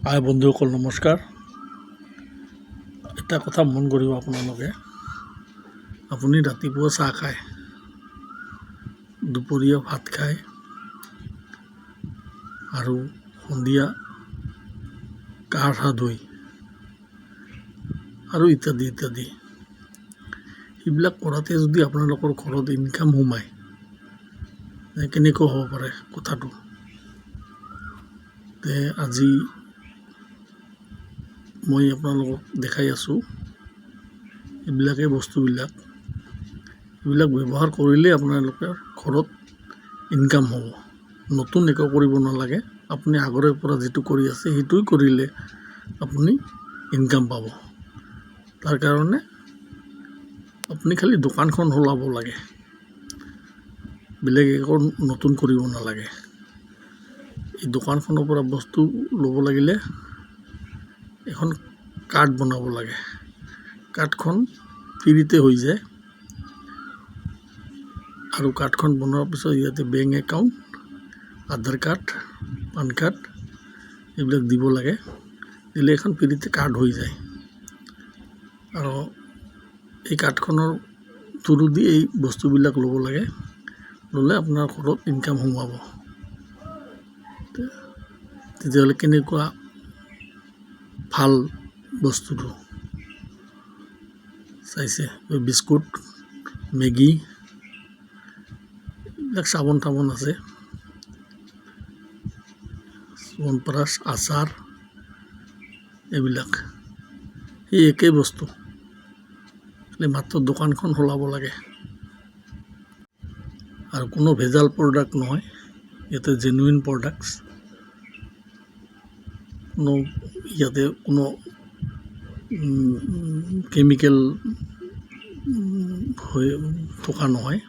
হাই বন্ধুসকল নমস্কাৰ। এটা কথা মন কৰিব, আপোনালোকে আপুনি ৰাতিপুৱা চাহ খায়, দুপৰীয়া ভাত খায় আৰু সন্ধিয়া গা চা ধুই আৰু ইত্যাদি ইত্যাদি। সেইবিলাক কৰাতে যদি আপোনালোকৰ ঘৰত ইনকাম সোমায়, কেনেকৈ হ'ব পাৰে কথাটো। আজি মই আপোনালোকক দেখাই আছোঁ বস্তুবিলাক ব্যৱহাৰ কৰিলে আপোনালোকৰ ঘৰত ইনকাম হ'ব। নতুন একো কৰিব নালাগে, আপুনি আগৰে পৰা যিটো কৰি আছে সেইটোৱে কৰিলে আপুনি ইনকাম পাব। তাৰ কাৰণে আপুনি খালি দোকানখন চলাব লাগে, বেলেগ একো নতুন কৰিব নালাগে। এই দোকানখনৰ পৰা বস্তু ল'ব লাগিলে এখন কাৰ্ড বনাব লাগে। কাৰ্ডখন ফ্ৰীতে হৈ যায় আৰু কাৰ্ডখন বনোৱাৰ পিছত ইয়াতে বেংক একাউণ্ট, আধাৰ কাৰ্ড, পান কাৰ্ড এইবিলাক দিব লাগে। দিলে এখন ফ্ৰীতে কাৰ্ড হৈ যায় আৰু এই কাৰ্ডখনৰ থ্ৰু দি এই বস্তুবিলাক ল'ব লাগে। ল'লে আপোনাৰ ঘৰত ইনকাম সোমাব। তেতিয়াহ'লে কেনেকুৱা ভাল বস্তুটো চাইছে। বিস্কুট, মেগী, এইবিলাক চাবোন তাবোন আছে, চনপ্ৰাচ, আচাৰ, এইবিলাক সেই একেই বস্তু, মাত্ৰ দোকানখন চলাব লাগে আৰু কোনো ভেজাল প্ৰডাক্ট নহয়। ইয়াতে জেনুইন প্ৰডাক্টছ, ইয়াতে কোনো কেমিকেল হৈ থকা নহয়।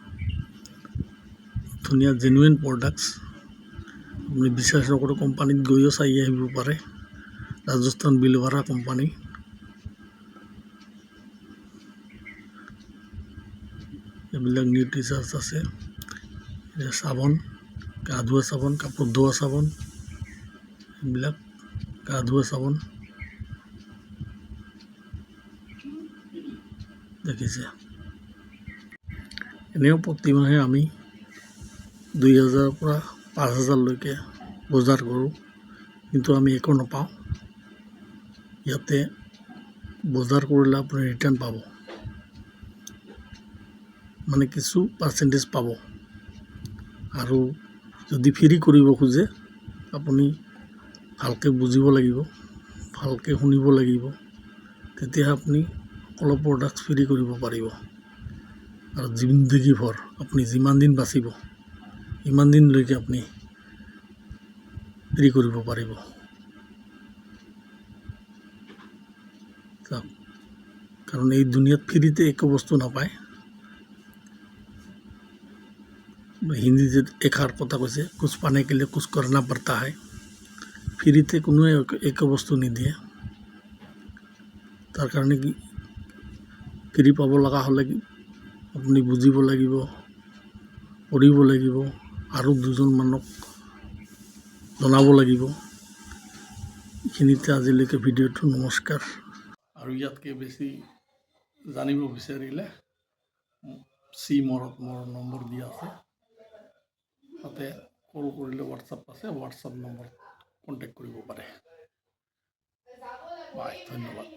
ধুনীয়া জেনুইন প্ৰডাক্টছ। আপুনি বিশ্বাস নকৰে কোম্পানীত গৈও চাই আহিব পাৰে। ৰাজস্থান বিলৱাৰা কোম্পানী। এইবিলাক নিউট্ৰিচাৰ্জ আছে, চাবোন, গা ধোৱা চাবোন, কাপোৰ ধোৱা চাবোন, এইবিলাক গা ধোৱা চাবোন দেখিছে। এনেও প্ৰতিমাহে আমি 2000 পৰা 5000লৈকে বজাৰ কৰোঁ, কিন্তু আমি একো নাপাওঁ। ইয়াতে বজাৰ কৰিলে আপুনি ৰিটাৰ্ণ পাব, মানে কিছু পাৰ্চেণ্টেজ পাব। আৰু যদি ফ্ৰী কৰিব খোজে আপুনি ভালকৈ বুজিব লাগিব, ভালকৈ শুনিব লাগিব, তেতিয়াহে আপুনি অলপ প্ৰডাক্ট ফ্ৰী কৰিব পাৰিব। আৰু জিন্দগীভৰ আপুনি যিমান দিন বাচিব ইমান দিনলৈকে আপুনি ফ্ৰী কৰিব পাৰিব। কাৰণ এই দুনিয়াত ফ্ৰীতে একো বস্তু নাপায়। হিন্দীত এষাৰ কথা কৈছে, কুছ পানে কে লিয়ে কুছ কৰনা পড়তা হে। ফ্ৰীতে কোনোৱে একো বস্তু নিদিয়ে। তাৰ কাৰণে কি ফ্ৰী পাব লগা হ'লে আপুনি বুজিব লাগিব, পঢ়িব লাগিব আৰু দুজন মানুহক জনাব লাগিব। এইখিনিতে আজিলৈকে ভিডিঅ'টো। নমস্কাৰ। আৰু ইয়াতকৈ বেছি জানিব বিচাৰিলে মোৰ নম্বৰ দিয়া আছে, তাতে কল কৰিলে হোৱাটছআপ আছে, হোৱাটছআপ নম্বৰত কণ্টেক্ট কৰিব পাৰে। বাই, ধন্যবাদ।